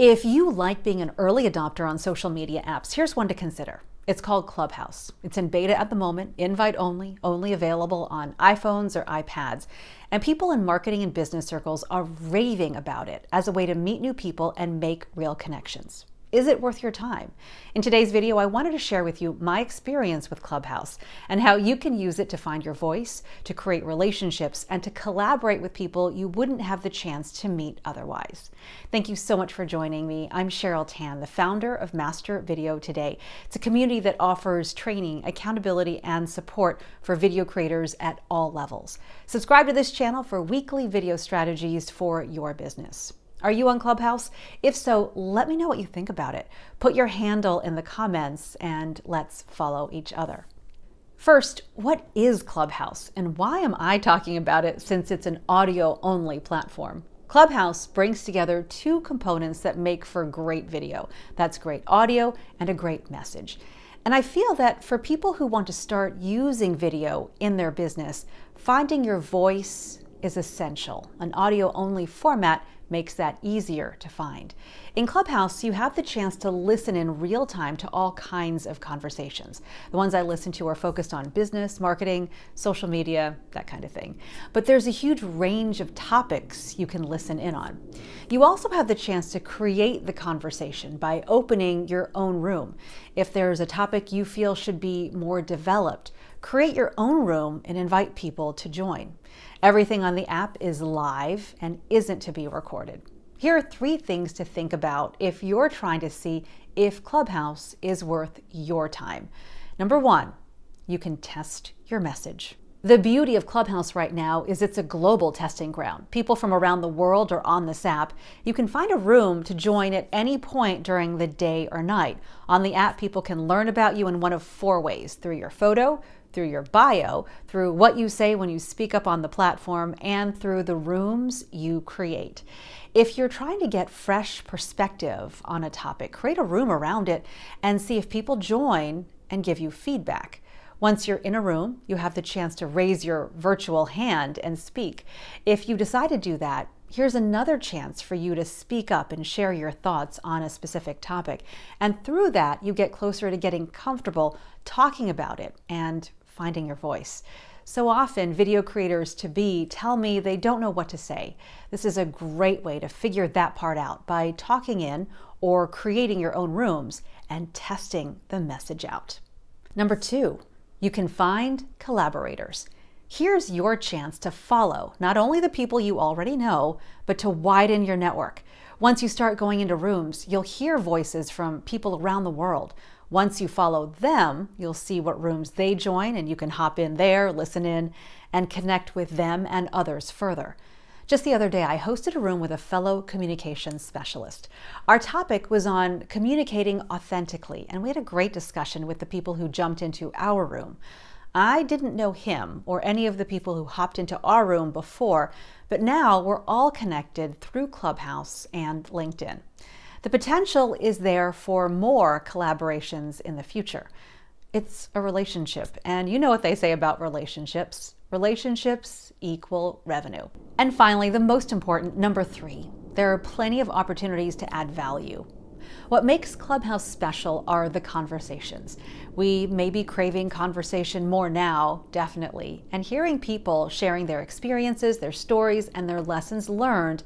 If you like being an early adopter on social media apps, here's one to consider. It's called Clubhouse. It's in beta at the moment, invite only, only available on iPhones or iPads. And people in marketing and business circles are raving about it as a way to meet new people and make real connections. Is it worth your time? In today's video, I wanted to share with you my experience with Clubhouse and how you can use it to find your voice, to create relationships, and to collaborate with people you wouldn't have the chance to meet otherwise. Thank you so much for joining me. I'm Cheryl Tan, the founder of Master Video Today. It's a community that offers training, accountability, and support for video creators at all levels. Subscribe to this channel for weekly video strategies for your business. Are you on Clubhouse? If so, let me know what you think about it. Put your handle in the comments and let's follow each other. First, what is Clubhouse and why am I talking about it since it's an audio-only platform? Clubhouse brings together two components that make for great video. That's great audio and a great message. And I feel that for people who want to start using video in their business, finding your voice is essential. An audio-only format makes that easier to find. In Clubhouse, you have the chance to listen in real time to all kinds of conversations. The ones I listen to are focused on business, marketing, social media, that kind of thing. But there's a huge range of topics you can listen in on. You also have the chance to create the conversation by opening your own room. If there's a topic you feel should be more developed, create your own room and invite people to join. Everything on the app is live and isn't to be recorded. Here are 3 things to think about if you're trying to see if Clubhouse is worth your time. Number 1, you can test your message. The beauty of Clubhouse right now is it's a global testing ground. People from around the world are on this app. You can find a room to join at any point during the day or night. On the app, people can learn about you in one of 4 ways: through your photo, through your bio, through what you say when you speak up on the platform, and through the rooms you create. If you're trying to get fresh perspective on a topic, create a room around it and see if people join and give you feedback. Once you're in a room, you have the chance to raise your virtual hand and speak. If you decide to do that, here's another chance for you to speak up and share your thoughts on a specific topic. And through that, you get closer to getting comfortable talking about it and finding your voice. So often, video creators to be tell me they don't know what to say. This is a great way to figure that part out by talking in or creating your own rooms and testing the message out. Number 2, you can find collaborators. Here's your chance to follow not only the people you already know, but to widen your network. Once you start going into rooms, you'll hear voices from people around the world. Once you follow them, you'll see what rooms they join, and you can hop in there, listen in, and connect with them and others further. Just the other day, I hosted a room with a fellow communications specialist. Our topic was on communicating authentically, and we had a great discussion with the people who jumped into our room. I didn't know him or any of the people who hopped into our room before, but now we're all connected through Clubhouse and LinkedIn. The potential is there for more collaborations in the future. It's a relationship, and you know what they say about relationships. Relationships equal revenue. And finally, the most important, number 3, there are plenty of opportunities to add value. What makes Clubhouse special are the conversations. We may be craving conversation more now, definitely, and hearing people sharing their experiences, their stories, and their lessons learned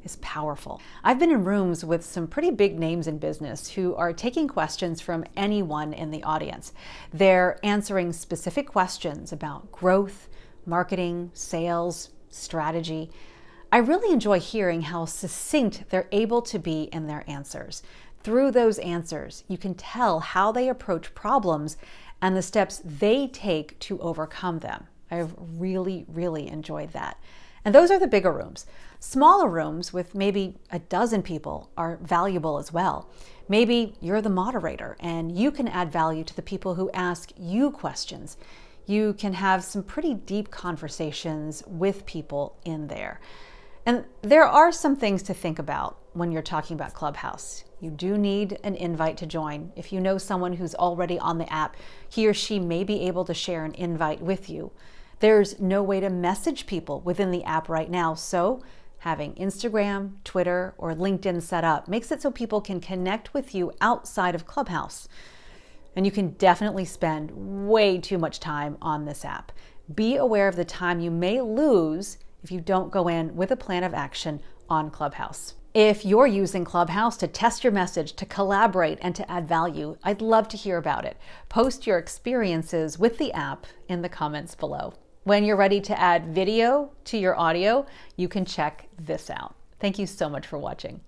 is powerful. I've been in rooms with some pretty big names in business who are taking questions from anyone in the audience. They're answering specific questions about growth, marketing, sales, strategy. I really enjoy hearing how succinct they're able to be in their answers. Through those answers, you can tell how they approach problems and the steps they take to overcome them. I've really enjoyed that. And those are the bigger rooms. Smaller rooms with maybe a dozen people are valuable as well. Maybe you're the moderator and you can add value to the people who ask you questions. You can have some pretty deep conversations with people in there. And there are some things to think about when you're talking about Clubhouse. You do need an invite to join. If you know someone who's already on the app, he or she may be able to share an invite with you. There's no way to message people within the app right now, so Having Instagram, Twitter, or LinkedIn set up makes it so people can connect with you outside of Clubhouse. And you can definitely spend way too much time on this app. Be aware of the time you may lose if you don't go in with a plan of action on Clubhouse. If you're using Clubhouse to test your message, to collaborate, and to add value, I'd love to hear about it. Post your experiences with the app in the comments below. When you're ready to add video to your audio, you can check this out. Thank you so much for watching.